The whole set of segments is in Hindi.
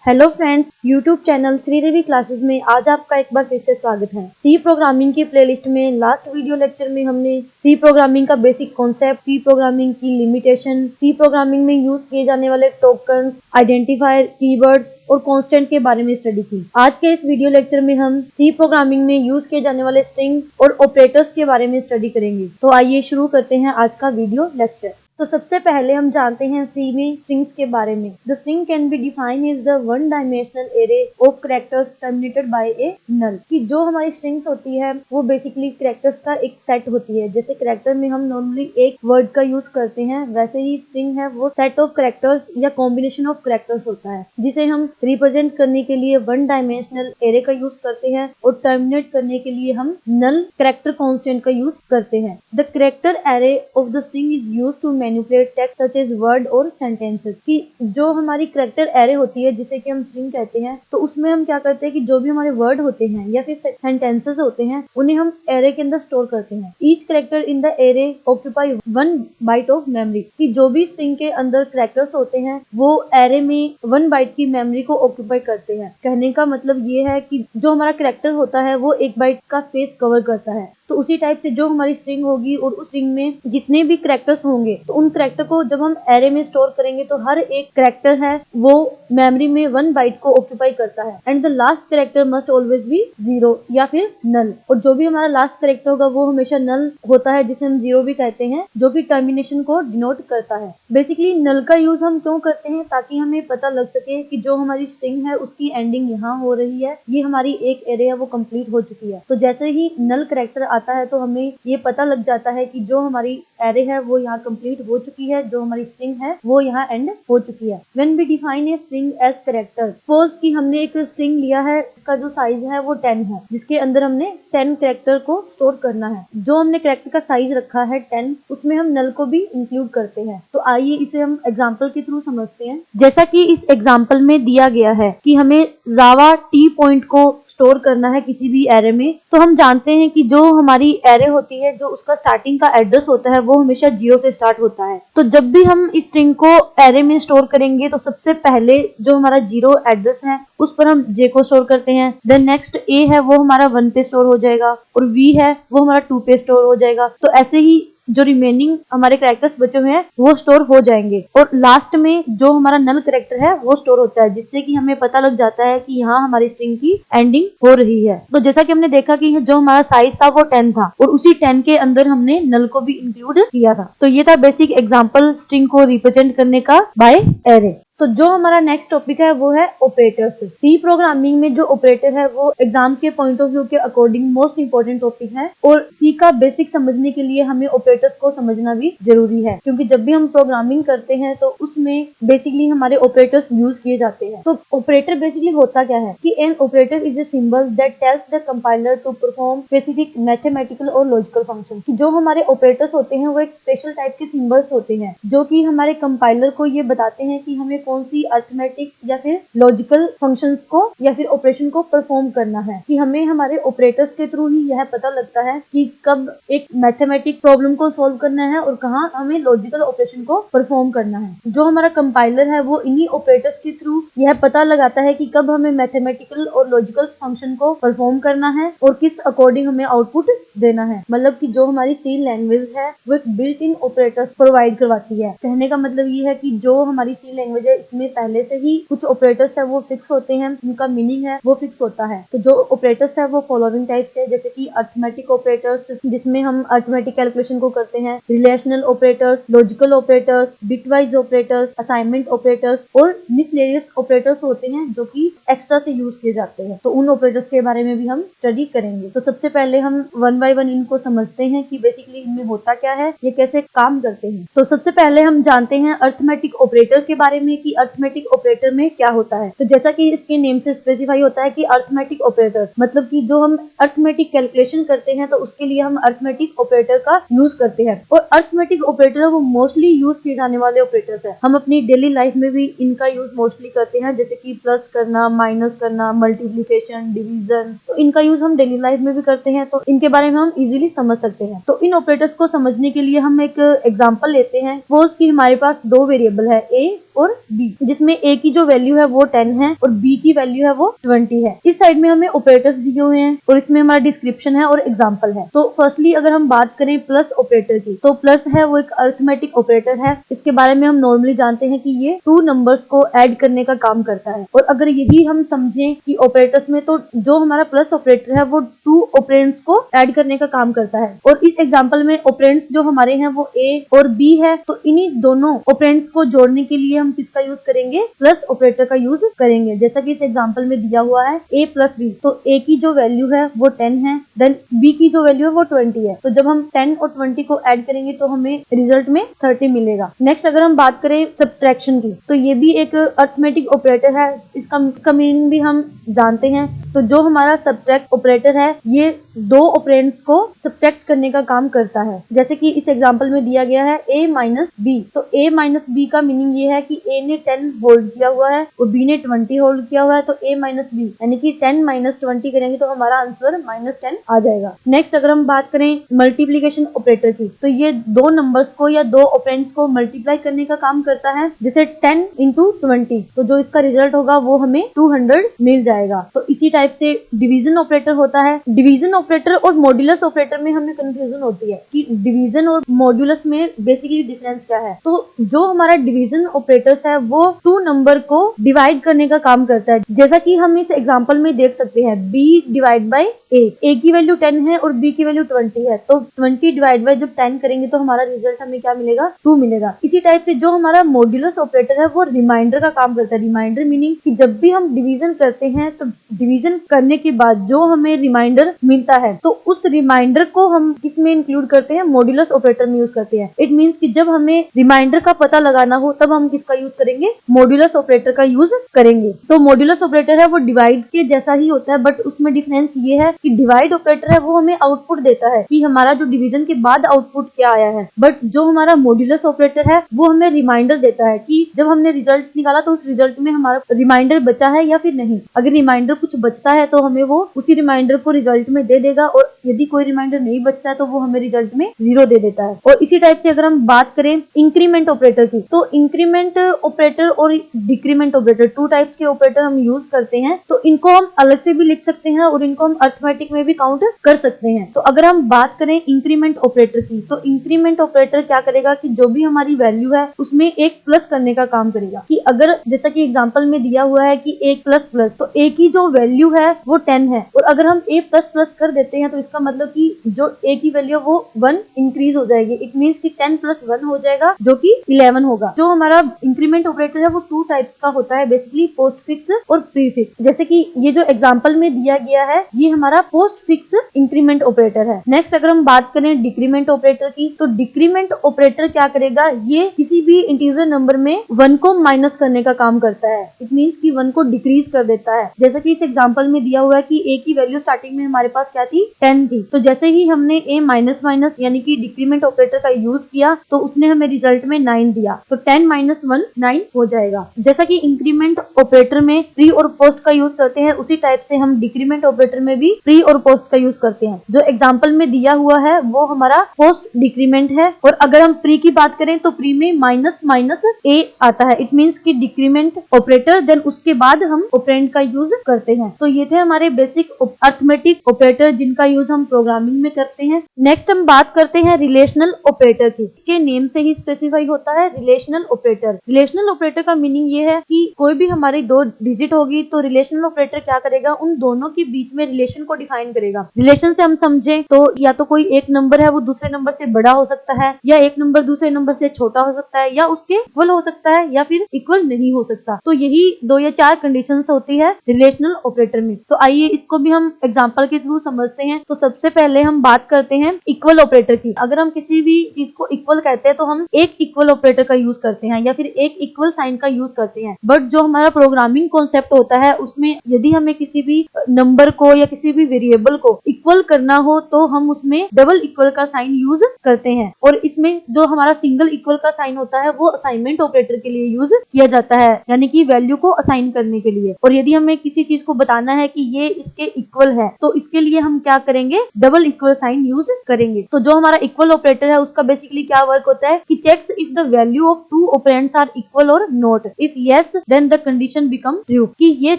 Hello friends, YouTube channel Sridevi classes में आज आपका एक बार फिर से स्वागत है। सी प्रोग्रामिंग की प्लेलिस्ट में लास्ट वीडियो लेक्चर में हमने सी प्रोग्रामिंग का बेसिक कॉन्सेप्ट, सी प्रोग्रामिंग की लिमिटेशन, सी प्रोग्रामिंग में यूज किए जाने वाले टोकन्स, आइडेंटिफायर, कीवर्ड्स और कांस्टेंट के बारे में स्टडी की। आज के इस वीडियो लेक्चर में हम सी प्रोग्रामिंग में यूज किए जाने वाले स्ट्रिंग और ऑपरेटर्स के बारे में स्टडी करेंगे। तो आइए शुरू करते हैं आज का वीडियो लेक्चर। तो सबसे पहले हम जानते हैं सी में स्ट्रिंग्स के बारे में। The string can be defined is the one dimensional array of characters terminated by a null. कि जो हमारी स्ट्रिंग्स होती है वो बेसिकली कैरेक्टर्स का एक सेट होती है। जैसे कैरेक्टर में हम नॉर्मली एक वर्ड का यूज करते हैं, वैसे ही स्ट्रिंग है वो सेट ऑफ कैरेक्टर्स या कॉम्बिनेशन ऑफ कैरेक्टर्स होता है, जिसे हम रिप्रेजेंट करने के लिए वन डायमेंशनल एरे का यूज करते हैं और टर्मिनेट करने के लिए हम नल कैरेक्टर कांस्टेंट का यूज करते हैं। The character array of the string is used to manipulate text such as word और सेंटेंसेस। कि जो हमारी कैरेक्टर एरे होती है जिसे कि हम स्ट्रिंग कहते हैं, तो उसमें हम क्या करते हैं कि जो भी हमारे वर्ड होते हैं या फिर सेंटेंसेस होते हैं उन्हें हम एरे के अंदर स्टोर करते हैं। Each character in the array occupy one byte of memory. कि जो भी स्ट्रिंग के अंदर कैरेक्टर्स होते हैं वो एरे में 1 बाइट की मेमोरी को ऑक्यूपाई करते हैं। कहने का मतलब ये है कि जो हमारा कैरेक्टर होता है वो 1 बाइट का स्पेस कवर करता है। तो उसी टाइप से जो हमारी स्ट्रिंग होगी और उस स्ट्रिंग में जितने भी कैरेक्टर्स होंगे तो उन कैरेक्टर को जब हम एरे में स्टोर करेंगे तो हर एक कैरेक्टर है वो मेमोरी में 1 बाइट को ऑक्यूपाई करता है। And the last character must always be 0 या फिर नल। और जो भी हमारा लास्ट कैरेक्टर होगा वो हमेशा नल होता है, जिसे हम 0 भी कहते हैं, जो कि टर्मिनेशन को डिनोट करता है। बेसिकली नल का यूज हम क्यों करते हैं? ताकि हमें पता लग सके कि जो हमारी स्ट्रिंग है उसकी एंडिंग यहाँ हो रही है, ये हमारी एक एरे है वो कंप्लीट हो चुकी है। तो जैसे ही नल कैरेक्टर आता है तो हमें ये पता लग जाता है कि जो हमारी एरे है वो यहाँ कंप्लीट हो चुकी है, जो हमारी स्ट्रिंग है वो यहाँ एंड हो चुकी है। When we define a string as character, suppose कि हमने एक स्ट्रिंग लिया है, इसका जो साइज है वो 10 है, जिसके अंदर हमने 10 कैरेक्टर को स्टोर करना है। जो हमने कैरेक्टर का साइज रखा है 10, उसमें हम नल को भी इंक्लूड करते हैं। तो आइए इसे हम एग्जाम्पल के थ्रू समझते हैं। जैसा कि इस एग्जाम्पल में दिया गया है कि हमें जावा टी पॉइंट को स्टोर करना है किसी भी एरे में, तो हम जानते हैं कि जो हमारी एरे होती है जो उसका स्टार्टिंग का एड्रेस होता है वो हमेशा 0 से स्टार्ट होता है। तो जब भी हम इस स्ट्रिंग को एरे में स्टोर करेंगे तो सबसे पहले जो हमारा 0 एड्रेस है उस पर हम j को स्टोर करते हैं। देन नेक्स्ट a है वो हमारा 1 पे स्टोर हो जाएगा और v है वो हमारा 2 पे स्टोर हो जाएगा। तो ऐसे ही जो रिमेनिंग हमारे कैरेक्टर्स बचे हुए हैं वो स्टोर हो जाएंगे और लास्ट में जो हमारा नल कैरेक्टर है वो स्टोर होता है, जिससे कि हमें पता लग जाता है कि यहाँ हमारी स्ट्रिंग की एंडिंग हो रही है। तो जैसा कि हमने देखा कि जो हमारा साइज था वो 10 था और उसी 10 के अंदर हमने नल को भी इंक्लूड किया था। तो ये था बेसिक एग्जांपल स्ट्रिंग को रिप्रेजेंट करने का बाय एरे। तो जो हमारा नेक्स्ट टॉपिक है वो है ऑपरेटर्स। सी प्रोग्रामिंग में जो ऑपरेटर है वो एग्जाम के पॉइंट ऑफ व्यू के अकॉर्डिंग मोस्ट इंपोर्टेंट टॉपिक है और सी का बेसिक समझने के लिए हमें ऑपरेटर्स को समझना भी जरूरी है, क्योंकि जब भी हम प्रोग्रामिंग करते हैं तो उसमें बेसिकली हमारे ऑपरेटर्स यूज किए जाते हैं। तो ऑपरेटर बेसिकली होता क्या है कि an operator is a symbol that tells the compiler to perform specific mathematical और लॉजिकल फंक्शन। कि जो हमारे ऑपरेटर्स होते हैं वो एक स्पेशल टाइप के सिंबल्स होते हैं जो कि हमारे कंपाइलर को ये बताते हैं कि हमें कौन सी अरिथमेटिक या फिर लॉजिकल फंक्शंस को या फिर ऑपरेशन को परफॉर्म करना है। कि हमें हमारे ऑपरेटर्स के थ्रू ही यह पता लगता है कि कब एक मैथमेटिक प्रॉब्लम को सॉल्व करना है और कहाँ हमें लॉजिकल ऑपरेशन को परफॉर्म करना है। जो हमारा कंपाइलर है वो इन्हीं ऑपरेटर्स के थ्रू यह पता लगाता है कि कब हमें मैथमेटिकल और लॉजिकल फंक्शन को परफॉर्म करना है और किस अकॉर्डिंग हमें आउटपुट देना है। मतलब कि जो हमारी सी लैंग्वेज है वो एक बिल्ट इन ऑपरेटर्स प्रोवाइड करवाती है। कहने का मतलब ये है कि जो हमारी सी लैंग्वेज है इसमें पहले से ही कुछ ऑपरेटर्स है वो फिक्स होते हैं, उनका मीनिंग है वो फिक्स होता है। तो जो ऑपरेटर्स है वो फॉलोइंग टाइप से, जैसे कि अरिथमेटिक ऑपरेटर्स जिसमें हम अरिथमेटिक कैलकुलेशन को करते हैं, relational operators, logical operators, bitwise operators, assignment operators और मिसलेनियस ऑपरेटर्स होते हैं जो कि एक्स्ट्रा से यूज किए जाते हैं। तो उन ऑपरेटर्स के बारे में भी हम स्टडी करेंगे। तो सबसे पहले हम 1 बाय 1 इनको समझते हैं कि बेसिकली इनमें होता क्या है, ये कैसे काम करते हैं। तो सबसे पहले हम जानते हैं अरिथमेटिक ऑपरेटर के बारे में कि अरिथमेटिक ऑपरेटर में क्या होता है। तो जैसा कि इसके नेम से स्पेसिफाई होता है कि अरिथमेटिक ऑपरेटर मतलब कि जो हम अरिथमेटिक कैलकुलेशन करते हैं तो उसके लिए हम अरिथमेटिक ऑपरेटर का यूज करते हैं। और अरिथमेटिक ऑपरेटर वो मोस्टली यूज किए जाने वाले ऑपरेटर्स है। हम अपनी डेली लाइफ में भी इनका यूज मोस्टली करते हैं, जैसे कि प्लस करना, माइनस करना, मल्टीप्लिकेशन, डिवीजन। तो इनका यूज हम डेली लाइफ में भी करते हैं, तो इनके बारे में हम इजीली समझ सकते हैं। तो इन ऑपरेटर्स को समझने के लिए हम एक एग्जांपल लेते हैं। सपोज कि हमारे पास 2 वेरिएबल है, ए और बी, जिसमें ए की जो वैल्यू है वो 10 है और बी की वैल्यू है वो 20 है। इस साइड में हमें ऑपरेटर्स दिए हुए हैं और इसमें हमारा डिस्क्रिप्शन है और एग्जाम्पल है। तो फर्स्टली अगर हम बात करें प्लस ऑपरेटर की, तो प्लस है वो एक अरिथमेटिक ऑपरेटर है। इसके बारे में हम नॉर्मली जानते हैं कि ये 2 नंबर्स को ऐड करने का काम करता है। और अगर यही हम समझें कि ऑपरेटर्स में, तो जो हमारा प्लस ऑपरेटर है वो 2 ऑपरेंड्स को ऐड करने का काम करता है। और इस एग्जाम्पल में ऑपरेंड्स जो हमारे हैं वो ए और बी है, तो इन्हीं दोनों ऑपरेंड्स को जोड़ने के लिए हम किसका यूज करेंगे? प्लस ऑपरेटर का यूज करेंगे। जैसा कि इस एग्जाम्पल में दिया हुआ है a प्लस बी, तो a की जो वैल्यू है वो 10 है, देन b की जो वैल्यू है वो 20 है। तो जब हम 10 और 20 को ऐड करेंगे तो हमें रिजल्ट में 30 मिलेगा। नेक्स्ट अगर हम बात करें सब्ट्रैक्शन की, तो ये भी एक अरिथमेटिक ऑपरेटर है। इसका मीनिंग भी हम जानते हैं। तो जो हमारा सब्ट्रैक्ट ऑपरेटर है ये 2 ऑपरेंड्स को सब्ट्रैक्ट करने का काम करता है। जैसे कि इस एग्जाम्पल में दिया गया है a माइनस बी, तो a माइनस बी का मीनिंग ये है कि a ने 10 होल्ड किया हुआ है और b ने 20 होल्ड किया हुआ है, तो a माइनस बी यानी कि 10 माइनस 20 करेंगे तो हमारा आंसर -10 आ जाएगा। नेक्स्ट अगर हम बात करें मल्टीप्लीकेशन ऑपरेटर की, तो ये 2 नंबर्स को या 2 ऑपरेंड्स को मल्टीप्लाई करने का काम करता है। जैसे 10 इंटू 20, तो जो इसका रिजल्ट होगा वो हमें 200 मिल जाएगा। तो इसी टाइप से डिवीजन ऑपरेटर होता है। डिवीजन ऑपरेटर और मॉड्यूलस ऑपरेटर में हमें कंफ्यूजन होती है कि डिवीजन और मॉड्यूलस में बेसिकली डिफरेंस क्या है। तो जो हमारा डिवीजन ऑपरेटर्स है वो 2 नंबर को डिवाइड करने का काम करता है। जैसा कि हम इस एग्जांपल में देख सकते हैं b डिवाइड बाय a की वैल्यू 10 है और b की वैल्यू 20 है, तो 20 डिवाइड बाय जब 10 करेंगे तो हमारा रिजल्ट हमें क्या मिलेगा? 2 मिलेगा। इसी टाइप से जो हमारा मॉड्यूलस ऑपरेटर है वो रिमाइंडर का काम करता है। रिमाइंडर मीनिंग कि जब भी हम डिवीजन करते हैं तो डिवीजन करने के बाद जो हमें रिमाइंडर मिलता है तो उस रिमाइंडर को हम किसमें इंक्लूड करते हैं? मॉड्यूलस ऑपरेटर में यूज करते हैं। इट मींस कि जब हमें रिमाइंडर का पता लगाना हो तब हम किसका यूज करेंगे? मॉड्यूलस ऑपरेटर का यूज करेंगे। तो मॉड्यूलस ऑपरेटर है वो डिवाइड के जैसा ही होता है, बट उसमें डिफरेंस ये है कि डिवाइड ऑपरेटर है वो हमें आउटपुट देता है कि हमारा जो डिवीजन के बाद आउटपुट क्या आया है, बट जो हमारा मॉड्यूलस ऑपरेटर है वो हमें रिमाइंडर देता है कि जब हमने रिजल्ट निकाला तो उस रिजल्ट में हमारा रिमाइंडर बचा है या फिर नहीं। अगर रिमाइंडर कुछ बचता है तो हमें वो उसी रिमाइंडर को रिजल्ट में दे देगा, और यदि कोई रिमाइंडर नहीं बचता है तो वो हमें रिजल्ट में 0 दे देता है। और इसी टाइप से अगर हम बात करें इंक्रीमेंट ऑपरेटर की, तो इंक्रीमेंट ऑपरेटर और डिक्रीमेंट ऑपरेटर 2 टाइप्स के ऑपरेटर हम यूज करते हैं। तो इनको हम अलग से भी लिख सकते हैं और इनको हम अरिथमेटिक में भी काउंट कर सकते हैं। तो अगर हम बात करें इंक्रीमेंट ऑपरेटर की, तो इंक्रीमेंट ऑपरेटर क्या करेगा कि जो भी हमारी वैल्यू है उसमें एक प्लस करने का काम करेगा। कि अगर जैसा कि एग्जांपल में दिया हुआ है कि एक प्लस प्लस, तो a की जो वैल्यू है वो 10 है और अगर हम a प्लस प्लस कर देते हैं तो इसका मतलब कि जो a की वैल्यू वो 1 इंक्रीज हो जाएगी। इट मींस कि 10 प्लस 1 हो जाएगा जो कि 11 होगा। जो हमारा इंक्रीमेंट ऑपरेटर है वो 2 टाइप्स का होता है, बेसिकली पोस्ट फिक्स और प्री फिक्स। जैसे कि ये जो एग्जांपल में दिया गया है ये हमारा पोस्ट फिक्स इंक्रीमेंट ऑपरेटर है। नेक्स्ट अगर हम बात करें डिक्रीमेंट ऑपरेटर की, तो डिक्रीमेंट ऑपरेटर क्या करेगा? ये किसी भी इंटीजर नंबर में 1 को माइनस करने का काम करता है। इट मींस कि 1 को डिक्रीज कर देता है। जैसा कि इस एग्जांपल में दिया हुआ है कि a की वैल्यू स्टार्टिंग में हमारे पास क्या थी? 10 थी। तो जैसे ही हमने a माइनस माइनस यानी कि डिक्रीमेंट ऑपरेटर का यूज किया तो उसने हमें रिजल्ट में 9 दिया। तो 10 माइनस 1 9 हो जाएगा। जैसा कि इंक्रीमेंट ऑपरेटर में प्री और पोस्ट का यूज करते हैं, उसी टाइप से हम डिक्रीमेंट ऑपरेटर में भी प्री और पोस्ट का यूज करते हैं। जो एग्जांपल में दिया हुआ है वो हमारा पोस्ट डिक्रीमेंट है। और अगर हम प्री की बात करें तो प्री में माइनस माइनस a आता है। इट मींस कि डिक्रीमेंट ऑपरेटर, देन उसके बाद हम ऑपरेंड का यूज करते हैं। तो ये थे हमारे बेसिक अरिथमेटिक ऑपरेटर जिनका यूज हम प्रोग्रामिंग में करते हैं। नेक्स्ट हम बात करते हैं रिलेशनल ऑपरेटर की। इसके नेम से ही स्पेसिफाई होता है रिलेशनल ऑपरेटर। रिलेशनल ऑपरेटर का मीनिंग ये है कि कोई भी हमारी 2 डिजिट होगी तो रिलेशनल ऑपरेटर क्या करेगा? उन दोनों के बीच में रिलेशन को डिफाइन करेगा। रिलेशन से हम समझें तो या तो कोई एक नंबर है वो दूसरे नंबर से बड़ा हो सकता है, या एक नंबर दूसरे नंबर से छोटा हो सकता है, या उसके इक्वल हो सकता है, या फिर इक्वल नहीं हो सकता। तो यही 2 या 4 कंडीशंस होती है रिलेशनल ऑपरेटर में। तो आइए इसको भी हम एग्जांपल के थ्रू समझते हैं। तो सबसे पहले हम बात करते हैं इक्वल ऑपरेटर की। अगर हम किसी भी चीज को इक्वल कहते हैं तो हम एक इक्वल ऑपरेटर का यूज करते हैं या फिर एक इक्वल साइन का यूज करते हैं। बट जो हमारा प्रोग्रामिंग कॉन्सेप्ट होता है उसमें यदि हमें किसी भी नंबर को या किसी भी वेरिएबल को इक्वल करना हो तो हम उसमें डबल इक्वल का साइन यूज करते हैं। और इसमें जो हमारा सिंगल इक्वल का साइन होता है वो असाइनमेंट ऑपरेटर के लिए यूज किया जाता है, यानी कि वैल्यू को असाइन करने के लिए। और यदि हमें किसी चीज को बताना बताना है कि ये इसके इक्वल है, तो इसके लिए हम क्या करेंगे, डबल इक्वल साइन यूज करेंगे। तो जो हमारा इक्वल ऑपरेटर है उसका बेसिकली क्या वर्क होता है कि checks if the value of two operands are equal और not, if yes then the condition become true, कि ये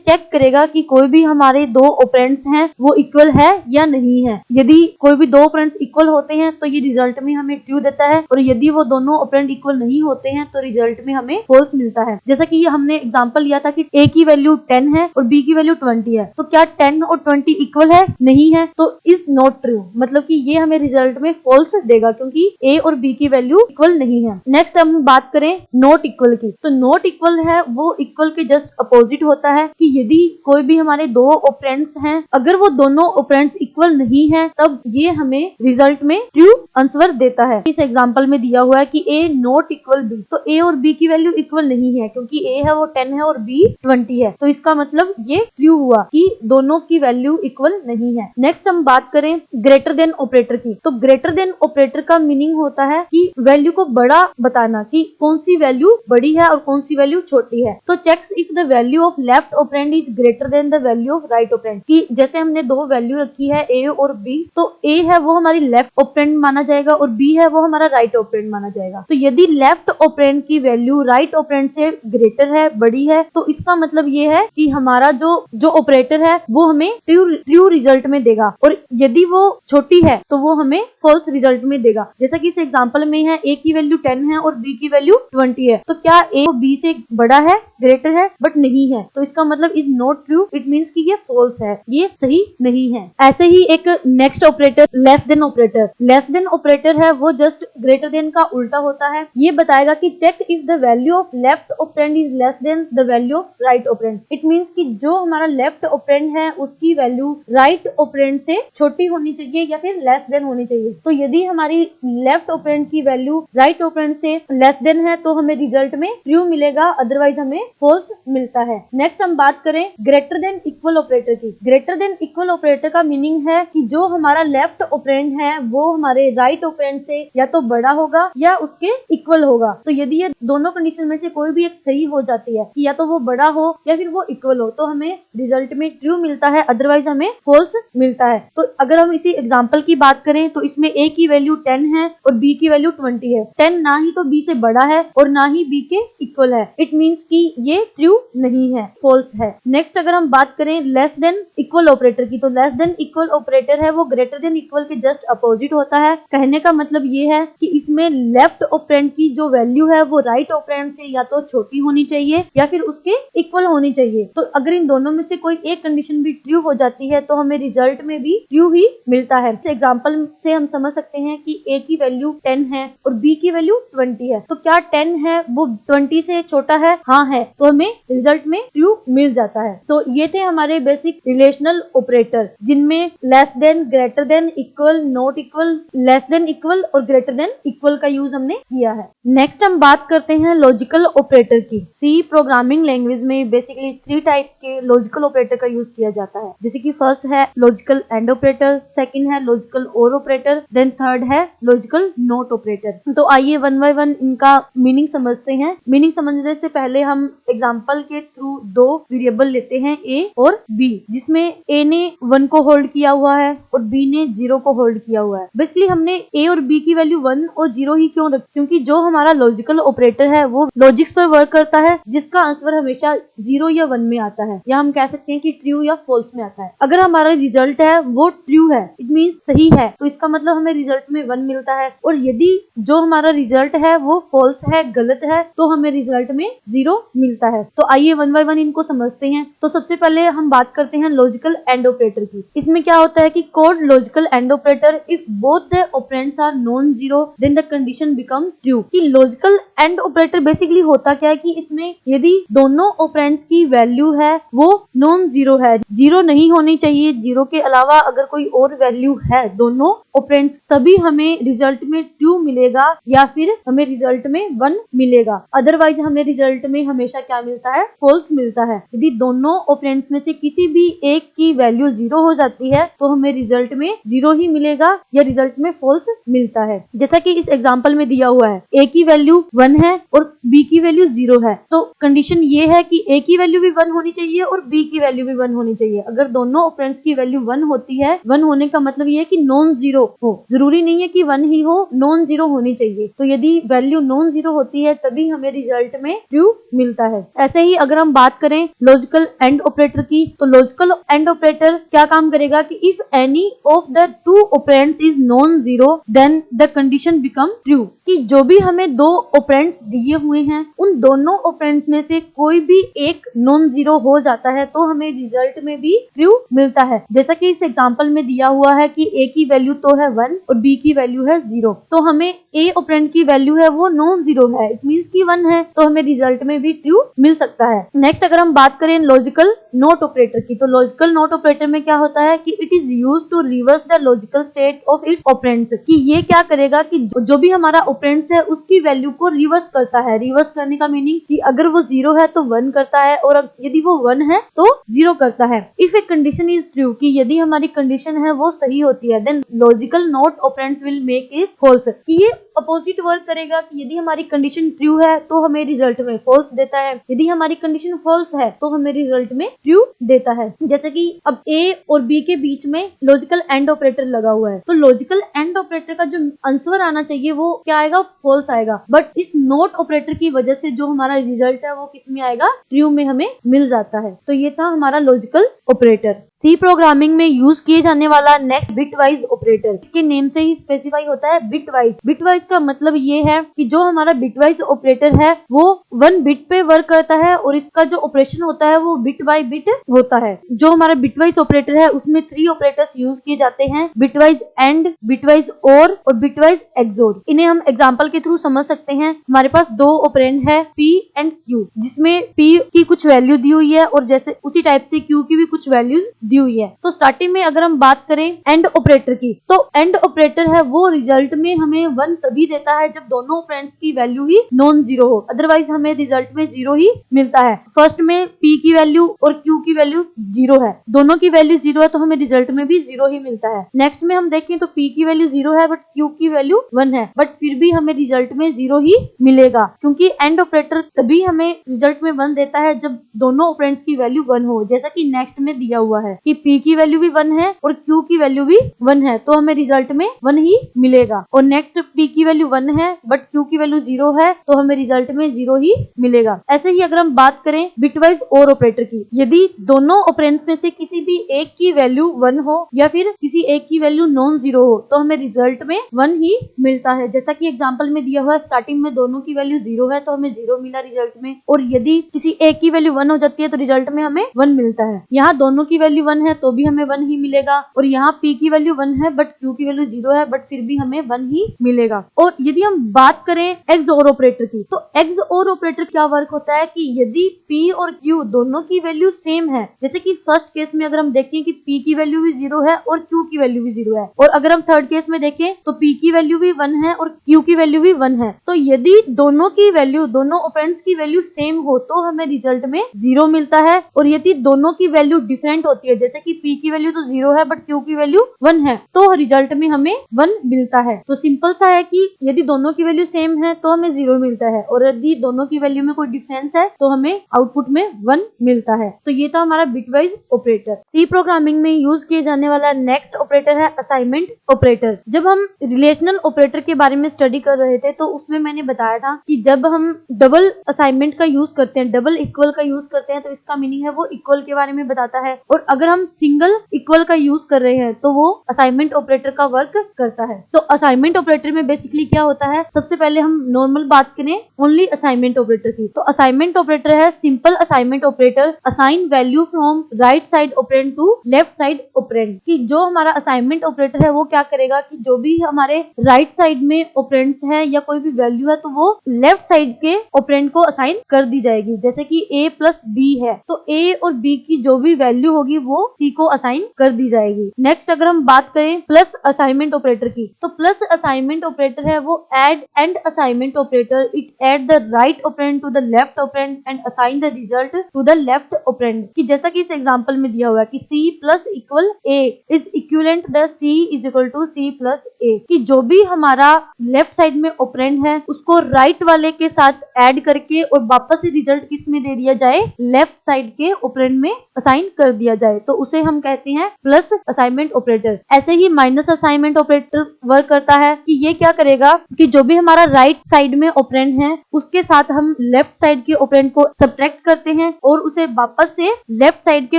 चेक करेगा कि कोई भी हमारे दो ऑपरेंड्स हैं वो इक्वल है या नहीं है। यदि कोई भी दो ऑपरेंड्स इक्वल होते हैं तो ये रिजल्ट में हमें ट्रू देता है, और यदि वो दोनों ऑपरेंड इक्वल नहीं होते हैं तो रिजल्ट में हमें फॉल्स मिलता है। जैसा कि ये हमने एग्जांपल लिया था कि a की वैल्यू 10 है और b की वैल्यू 20 है, तो क्या 10 और 20 इक्वल है? नहीं है, तो इज नॉट ट्रू, मतलब कि ये हमें रिजल्ट में फॉल्स देगा क्योंकि a और b की वैल्यू इक्वल नहीं है। नेक्स्ट हम बात करें नॉट इक्वल की, तो नॉट इक्वल है वो इक्वल के जस्ट अपोजिट होता है कि यदि कोई भी हमारे दो ऑपरेंड्स हैं, अगर वो दोनों ऑपरेंड्स इक्वल नहीं है तब ये हमें रिजल्ट में ट्रू आंसर देता है। इस एग्जांपल में दिया हुआ है कि a नॉट इक्वल b, तो a और b की वैल्यू इक्वल नहीं है क्योंकि a है वो 10 है और b 20 है, तो इसका मतलब ये ट्रू हुआ कि दोनों की वैल्यू इक्वल नहीं है। नेक्स्ट हम बात करें ग्रेटर देन ऑपरेटर की, तो ग्रेटर देन ऑपरेटर का मीनिंग होता है कि वैल्यू को बड़ा बताना कि कौन सी वैल्यू बड़ी है और कौन सी वैल्यू छोटी है। तो checks if the value of left operand is greater than the value of right operand, कि जैसे हमने दो वैल्यू रखी है a और b, तो a है वो हमारी लेफ्ट ऑपरेंड माना जाएगा और b है वो हमारा राइट ऑपरेंड माना जाएगा। तो यदि लेफ्ट ऑपरेंड की वैल्यू राइट ऑपरेंड से ग्रेटर है, बड़ी है, तो इसका मतलब ये है कि हमारा जो ऑपरेटर है वो हमें ट्रू रिजल्ट में देगा, और यदि वो छोटी है तो वो हमें फॉल्स रिजल्ट में देगा। जैसा कि इस एग्जांपल में है a की वैल्यू 10 है और b की वैल्यू 20 है, तो क्या a b से बड़ा है, ग्रेटर है? बट नहीं है, तो इसका मतलब is not true, it means कि ये फॉल्स है, ये सही नहीं है। ऐसे ही एक next operator less than operator, less than operator है वो जस्ट ग्रेटर देन का उल्टा होता है। ये बताएगा कि check if the value of left operand is less than the value of right operand, it means कि जो हमारा लेफ्ट ऑपरेंड है उसकी वैल्यू राइट ऑपरेंड से छोटी होनी चाहिए या फिर लेस देन होनी चाहिए। तो यदि हमारी लेफ्ट ऑपरेंड की वैल्यू राइट ऑपरेंड से लेस देन है तो हमें रिजल्ट में ट्रू मिलेगा, अदरवाइज हमें फॉल्स मिलता है। नेक्स्ट हम बात करें ग्रेटर देन इक्वल ऑपरेटर की। ग्रेटर देन इक्वल ऑपरेटर का मीनिंग है कि जो हमारा लेफ्ट ऑपरेंड है वो हमारे राइट ऑपरेंड से या तो बड़ा होगा या उसके इक्वल होगा। तो यदि ये दोनों कंडीशन में से कोई भी एक सही हो जाती है कि या तो वो बड़ा हो या फिर वो इक्वल हो, तो हमें रिजल्ट में ट्रू मिलता है, अदरवाइज हमें फॉल्स मिलता है। तो अगर हम इसी एग्जांपल की बात करें तो इसमें a की वैल्यू 10 है और b की वैल्यू 20 है। 10 ना ही तो b से बड़ा है और ना ही b के इक्वल है, इट मींस कि ये ट्रू नहीं है, फॉल्स है। नेक्स्ट अगर हम बात करें लेस देन इक्वल ऑपरेटर की, तो लेस देन इक्वल ऑपरेटर है वो ग्रेटर देन इक्वल के जस्ट अपोजिट होता है। कहने का मतलब ये है कि इसमें लेफ्ट ऑपरेंड की जो वैल्यू है वो राइट ऑपरेंड से या तो छोटी होनी चाहिए या फिर उसके इक्वल होनी चाहिए। तो अगर इन दोनों में से कोई एक कंडीशन भी ट्रू हो जाती है तो हमें रिजल्ट में भी ट्रू ही मिलता है। इस एग्जांपल से हम समझ सकते हैं कि a की वैल्यू 10 है और b की वैल्यू 20 है, तो क्या 10 है वो 20 से छोटा है? हाँ है, तो हमें रिजल्ट में ट्रू मिल जाता है। तो ये थे हमारे बेसिक रिलेशनल ऑपरेटर जिनमें less than, greater than, equal, not equal, less than equal और ग्रेटर देन इक्वल का यूज हमने किया है। नेक्स्ट हम बात करते हैं लॉजिकल ऑपरेटर की। सी प्रोग्रामिंग लैंग्वेज में बेसिकली 3 टाइप के लॉजिकल ऑपरेटर का यूज किया जाता है, जैसे कि फर्स्ट है लॉजिकल एंड ऑपरेटर, सेकंड है लॉजिकल और ऑपरेटर, देन थर्ड है लॉजिकल नॉट ऑपरेटर। तो आइए वन बाय वन इनका मीनिंग समझते हैं। मीनिंग समझने से पहले हम एग्जांपल के थ्रू 2 वेरिएबल लेते हैं a और b, जिसमें a ने 1 को होल्ड किया हुआ है और b ने 0 को होल्ड किया हुआ है। बेसिकली हमने a और b की वैल्यू 1 और 0 ही क्यों रखी? क्योंकि जो हमारा लॉजिकल ऑपरेटर है वो लॉजिक्स पर वर्क करता है जिसका आंसर हमेशा 0 या 1 में आता है, या हम कह सकते हैं कि ट्रू या फॉल्स में आता है। अगर हमारा रिजल्ट है वो ट्रू है, इट मींस सही है, तो इसका मतलब हमें रिजल्ट में 1 मिलता है, और यदि जो हमारा रिजल्ट है वो फॉल्स है, गलत है, तो हमें रिजल्ट में 0 मिलता है। तो आइए वन बाय वन इनको समझते हैं। तो सबसे पहले हम बात करते हैं लॉजिकल एंड ऑपरेटर की। इसमें क्या होता है कि code logical and operator if both the operands are non zero then the condition becomes true. कि लॉजिकल एंड ऑपरेटर बेसिकली होता क्या है कि इसमें यदि दोनों ऑपरेंड्स की वैल्यू है वो नॉन जीरो है, जीरो नहीं होनी चाहिए, जीरो के अलावा अगर कोई और वैल्यू है दोनों ऑपरेंड्स, तभी हमें रिजल्ट में ट्रू मिलेगा या फिर हमें रिजल्ट में 1 मिलेगा, अदरवाइज हमें रिजल्ट में हमेशा क्या मिलता है? फॉल्स मिलता है। यदि दोनों ऑपरेंड्स में से किसी भी एक की वैल्यू 0 हो जाती है तो हमें रिजल्ट में 0 ही मिलेगा या रिजल्ट में फॉल्स मिलता है। जैसा कि इस एग्जांपल में दिया हुआ है, a की वैल्यू 1 है और b की वैल्यू 0 है, तो कंडीशन ये है कि a की वैल्यू भी 1 होनी चाहिए और b की वैल्यू भी 1 होनी चाहिए। अगर दोनों ऑपरेंड्स की वैल्यू 1 होती है, 1 होने का मतलब ये है कि नॉन जीरो हो, जरूरी नहीं है कि 1 ही हो, नॉन जीरो होनी चाहिए। तो यदि वैल्यू नॉन जीरो होती है तभी हमें रिजल्ट में ट्रू मिलता है। ऐसे ही अगर हम बात करें लॉजिकल एंड ऑपरेटर की, तो लॉजिकल एंड ऑपरेटर क्या काम करेगा कि if any of the two operands is non zero then the condition become true, कि जो भी हमें दो ऑपरेंड्स दिए हुए हैं उन दोनों ऑपरेंड्स में से कोई भी एक नॉन जीरो हो जाता है तो हमें रिजल्ट में भी ट्रू मिलता है। जैसा कि इस एग्जांपल में दिया हुआ है कि ए की वैल्यू तो है 1 और बी की वैल्यू है 0, तो हमें ए ऑपरेंड की वैल्यू है वो नॉन जीरो है, इट मींस कि 1 है, तो हमें रिजल्ट में भी ट्रू मिल सकता है। नेक्स्ट अगर हम बात करें लॉजिकल नॉट ऑपरेटर की, तो लॉजिकल नॉट ऑपरेटर में क्या होता है कि it is used to reverse the logical state of its operands, कि ये क्या करेगा कि जो भी हमारा ऑपरेंड्स है उसकी वैल्यू को रिवर्स करता है। रिवर्स करने का मीनिंग कि अगर वो 0 है तो 1 करता है और यदि वो 1 है तो 0 करता है। If a condition is true, कि यदि हमारी कंडीशन है वो सही होती है, then logical not operands will make it false, कि ये अपोजिट वर्क करेगा कि यदि हमारी कंडीशन ट्रू है तो हमें रिजल्ट में फॉल्स देता है, यदि हमारी कंडीशन फॉल्स है तो हमें रिजल्ट में ट्रू देता है। जैसे कि अब ए और बी के बीच में लॉजिकल एंड ऑपरेटर लगा हुआ है, तो लॉजिकल एंड ऑपरेटर का जो आंसर आना चाहिए वो क्या आएगा, फॉल्स आएगा, बट इस नॉट ऑपरेटर की वजह से जो हमारा रिजल्ट है वो किस में आएगा, ट्रू में हमें मिल जाता है। तो ये था हमारा लॉजिकल ऑपरेटर। सी प्रोग्रामिंग में यूज किए जाने वाला नेक्स्ट बिटवाइज ऑपरेटर, इसके नेम से ही स्पेसिफाई होता है बिटवाइज। बिटवाइज का मतलब ये है कि जो हमारा बिटवाइज ऑपरेटर है वो 1 बिट पे वर्क करता है और इसका जो ऑपरेशन होता है वो बिट बाय बिट होता है। जो हमारा बिटवाइज ऑपरेटर है उसमें 3 ऑपरेटर्स यूज किए जाते हैं, बिटवाइज एंड, बिटवाइज और बिटवाइज एक्सोर। इन्हें हम एग्जांपल के थ्रू समझ सकते हैं। हमारे पास दो ऑपरेंड है P एंड Q, जिसमें P की कुछ वैल्यू दी हुई है और जैसे उसी टाइप से Q की भी कुछ वैल्यूज दी हुई है। तो स्टार्टिंग में अगर हम बात करें एंड ऑपरेटर की, तो एंड ऑपरेटर है वो रिजल्ट में हमें 1 तभी देता है जब दोनों ऑपरेंड्स की वैल्यू ही नॉन जीरो हो, अदरवाइज हमें रिजल्ट में 0 ही मिलता है। फर्स्ट में P की वैल्यू और Q की वैल्यू 0 है, दोनों की वैल्यू 0 है तो हमें रिजल्ट में भी 0 ही मिलता है। नेक्स्ट में हम देखें तो P की वैल्यू 0 है बट Q की वैल्यू 1 है, बट फिर भी हमें रिजल्ट में 0 ही मिलेगा, क्योंकि एंड ऑपरेटर तभी हमें रिजल्ट में 1 देता है जब दोनों ऑपरेंड्स की वैल्यू 1 हो। जैसा कि नेक्स्ट में दिया हुआ है कि P की वैल्यू भी 1 है और Q की वैल्यू भी 1 है, तो हमें रिजल्ट में 1 ही मिलेगा। और नेक्स्ट P की वैल्यू 1 है बट Q की वैल्यू 0 है, तो हमें रिजल्ट में 0 ही मिलेगा। ऐसे ही अगर हम बात करें बिटवाइज और ऑपरेटर की, यदि दोनों ऑपरेंड्स में से किसी भी एक की वैल्यू 1 हो या फिर किसी एक की वैल्यू नॉन जीरो हो तो हमें रिजल्ट में 1 ही मिलता है। जैसा कि एग्जांपल में दिया हुआ है, स्टार्टिंग में दोनों की वैल्यू 0 है तो हमें 0 मिला रिजल्ट में, और यदि किसी एक की वैल्यू 1 हो जाती है तो रिजल्ट में हमें 1 मिलता है। यहाँ दोनों की वैल्यू 1 है तो भी हमें 1 ही मिलेगा, और यहाँ P की वैल्यू 1 है बट Q की वैल्यू 0 है बट फिर भी हमें 1 ही मिलेगा। और यदि हम बात करें एक्स और ऑपरेटर की, तो एक्स और ऑपरेटर क्या वर्क होता है कि यदि P और Q दोनों की वैल्यू सेम है, जैसे कि फर्स्ट केस में अगर हम देखें कि P की वैल्यू भी 0 है और Q की वैल्यू भी 0 है, और अगर हम थर्ड केस में देखें तो P की वैल्यू भी 1 है और Q की वैल्यू भी 1 है, तो यदि दोनों की वैल्यू, दोनों ऑपरेंड्स की वैल्यू सेम हो तो हमें रिजल्ट में 0 मिलता है। और यदि दोनों की वैल्यू डिफरेंट होती है, जैसे कि P की वैल्यू तो 0 है बट Q की वैल्यू 1 है, तो रिजल्ट में हमें 1 मिलता है। तो सिंपल सा है कि यदि दोनों की वैल्यू सेम है तो हमें 0 मिलता है, और यदि दोनों की वैल्यू में कोई डिफरेंस है तो हमें आउटपुट में 1 मिलता है। तो ये था हमारा बिटवाइज ऑपरेटर। सी प्रोग्रामिंग में यूज किए जाने वाला नेक्स्ट ऑपरेटर है असाइनमेंट ऑपरेटर। जब हम रिलेशनल ऑपरेटर के बारे में स्टडी कर रहे थे तो उसमें मैंने बताया था कि जब हम डबल असाइनमेंट का यूज करते हैं, डबल इक्वल का यूज करते हैं, तो इसका मीनिंग है वो इक्वल के बारे में बताता है, और अगर हम सिंगल इक्वल का यूज कर रहे हैं तो वो असाइनमेंट ऑपरेटर का वर्क करता है। तो असाइनमेंट ऑपरेटर में बेसिकली क्या होता है, सबसे पहले हम नॉर्मल बात करें ओनली असाइनमेंट ऑपरेटर की, तो असाइनमेंट ऑपरेटर है simple assignment operator assign value from right side operand to left side operand. कि जो हमारा असाइनमेंट ऑपरेटर है वो क्या करेगा कि जो भी हमारे राइट साइड में ऑपरेंड्स है या कोई भी वैल्यू है तो वो लेफ्ट साइड के ऑपरेंड को असाइन कर दी जाएगी। जैसे कि a प्लस b है तो a और b की जो भी वैल्यू होगी वो वो सी को असाइन कर दी जाएगी। नेक्स्ट अगर हम बात करें प्लस असाइनमेंट ऑपरेटर की, तो प्लस असाइनमेंट ऑपरेटर है वो add and assignment operator. It add the right operand to the left operand and assign the result to the left operand. कि जैसा कि इस एग्जांपल में दिया हुआ है कि C plus equal A is equivalent the C is equal to C plus A, कि जो भी हमारा लेफ्ट साइड में ऑपरेंड है उसको राइट वाले के साथ ऐड करके और वापस से रिजल्ट किस में दे दिया जाए, लेफ्ट साइड के ऑपरेंड में असाइन कर दिया जाए, तो उसे हम कहते हैं प्लस असाइनमेंट ऑपरेटर। ऐसे ही माइनस असाइनमेंट ऑपरेटर वर्क करता है कि ये क्या करेगा कि जो भी हमारा राइट साइड में ऑपरेंड है उसके साथ हम लेफ्ट साइड के ऑपरेंड को सब्ट्रैक्ट करते हैं और उसे वापस से लेफ्ट साइड के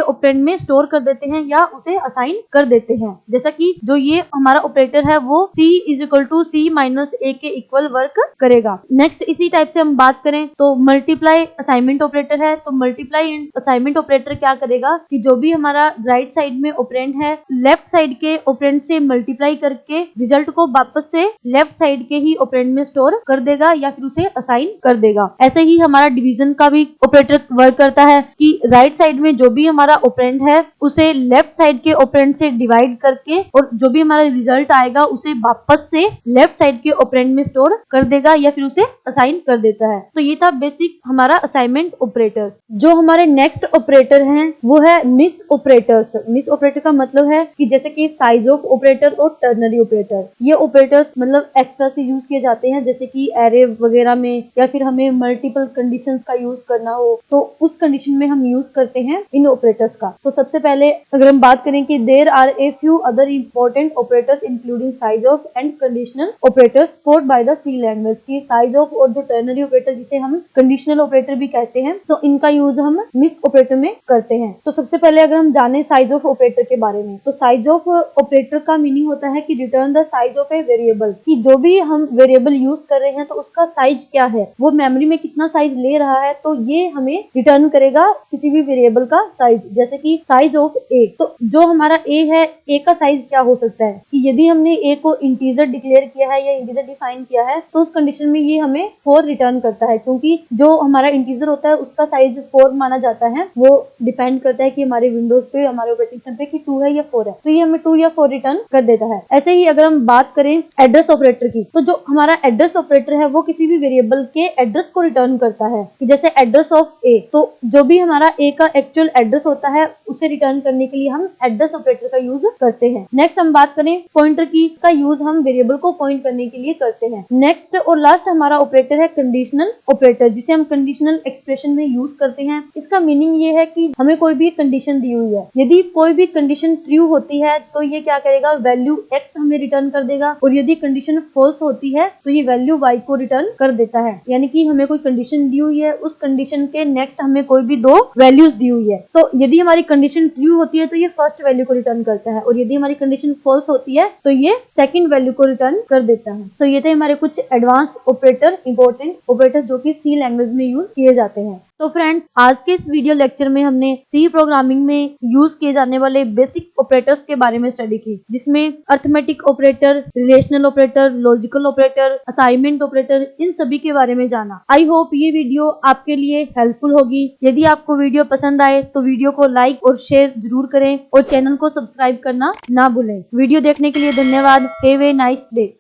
ऑपरेंड में स्टोर कर देते हैं या उसे असाइन कर देते हैं। जैसा कि जो ये हमारा ऑपरेटर है वो c is equal to C minus A के इक्वल वर्क करेगा। नेक्स्ट इसी टाइप से हम बात करें तो मल्टीप्लाई असाइनमेंट ऑपरेटर है। तो मल्टीप्लाई असाइनमेंट ऑपरेटर क्या करेगा कि जो भी हमारा राइट साइड में ऑपरेंड है लेफ्ट साइड के ऑपरेंड से मल्टीप्लाई करके रिजल्ट को वापस से लेफ्ट साइड के ही ऑपरेंड में स्टोर कर देगा या फिर उसे असाइन कर देगा। ऐसे ही हमारा डिवीजन का भी ऑपरेटर वर्क करता है कि राइट साइड में जो भी हमारा ऑपरेंड है उसे लेफ्ट साइड के ऑपरेंड से डिवाइड करके और जो भी हमारा रिजल्ट आएगा उसे वापस से लेफ्ट साइड के ऑपरेंड में स्टोर कर देगा या फिर उसे असाइन कर देता है। तो ये था बेसिक हमारा असाइनमेंट ऑपरेटर। जो हमारे नेक्स्ट ऑपरेटर हैं वो है मिस ऑपरेटर्स। मिस ऑपरेटर का मतलब है कि जैसे कि साइज ऑफ ऑपरेटर और टर्नरी ऑपरेटर, ये ऑपरेटर्स मतलब एक्स्ट्रा से यूज किए जाते हैं जैसे कि एरे वगैरह में या फिर हमें मल्टीपल कंडीशंस का यूज करना हो तो उस कंडीशन में हम यूज करते हैं इन ऑपरेटर्स का। तो सबसे पहले अगर हम बात करें कि there are a few other important operators including size of and conditional operators support by the C language. की साइज ऑफ और जो टर्नरी ऑपरेटर जिसे हम कंडीशनल ऑपरेटर भी कहते हैं तो इनका यूज हम मिस ऑपरेटर में करते हैं। तो सबसे पहले अगर हम जाने साइज ऑफ ऑपरेटर के बारे में, तो साइज ऑफ ऑपरेटर का मीनिंग होता है कि return the size of a variable, कि जो भी हम वेरिएबल यूज कर रहे हैं तो उसका साइज क्या है, वो मेमोरी में कितना साइज ले रहा है, तो ये हमें रिटर्न करेगा किसी भी वेरिएबल का साइज। जैसे कि साइज ऑफ ए, तो जो हमारा ए है, ए का साइज क्या हो सकता है कि यदि हमने ए को इंटीजर डिक्लेयर किया है या इंटीजर डिफाइन किया है तो उस कंडीशन में ये हमें 4 रिटर्न करता है, क्योंकि जो हमारा इंटीजर होता है उसका साइज 4 माना जाता है। वो डिपेंड करता है कि हमारे विंडोज पे, हमारे ऑपरेटिंग सिस्टम पे कि 2 है या 4 है, तो ये हमें 2 या 4 रिटर्न कर देता है। ऐसे ही अगर हम बात करें एड्रेस ऑपरेटर की, तो जो हमारा एड्रेस ऑपरेटर है वो किसी भी वेरिएबल के एड्रेस को रिटर्न करता है कि जैसे एड्रेस ऑफ ए, तो जो भी हमारा ए का एक्चुअल एड्रेस होता है उसे रिटर्न करने के लिए हम एड्रेस ऑपरेटर का यूज करते हैं। नेक्स्ट हम बात करें पॉइंटर की, का यूज हम वेरिएबल को पॉइंट करने के लिए करते हैं। नेक्स्ट और लास्ट हमारा ऑपरेटर है कंडीशनल ऑपरेटर, जिसे हम कंडीशनल एक्सप्रेशन में यूज करते हैं। इसका मीनिंग ये है कि हमें कोई भी कंडीशन दी हुई है, यदि कोई भी कंडीशन ट्रू होती है तो ये क्या करेगा, वैल्यू x हमें रिटर्न कर देगा, और यदि कंडीशन फॉल्स होती है तो ये वैल्यू y को रिटर्न कर देता है। यानी कि हमें कोई कंडीशन दी हुई है, उस कंडीशन के नेक्स्ट हमें कोई भी 2 वैल्यूज दी हुई है, तो यदि हमारी कंडीशन ट्रू होती है तो ये फर्स्ट वैल्यू को रिटर्न करता है, और यदि हमारी कंडीशन फॉल्स होती है तो ये सेकंड वैल्यू को रिटर्न कर देता है। तो ये थे हमारे कुछ एडवांस ऑपरेटर, इंपॉर्टेंट ऑपरेटर जो कि सी लैंग्वेज में यूज किए जाते हैं। तो फ्रेंड्स, आज के इस वीडियो लेक्चर में हमने सी प्रोग्रामिंग में यूज किए जाने वाले बेसिक ऑपरेटर्स के बारे में स्टडी की, जिसमें arithmetic operator, relational operator, logical operator, assignment operator, इन सभी के बारे में जाना। आई होप ये वीडियो आपके लिए हेल्पफुल होगी। यदि आपको वीडियो पसंद आए तो वीडियो को लाइक और शेयर जरूर करें और चैनल को सब्सक्राइब करना ना भूलें। वीडियो देखने के लिए धन्यवाद। Have a nice day.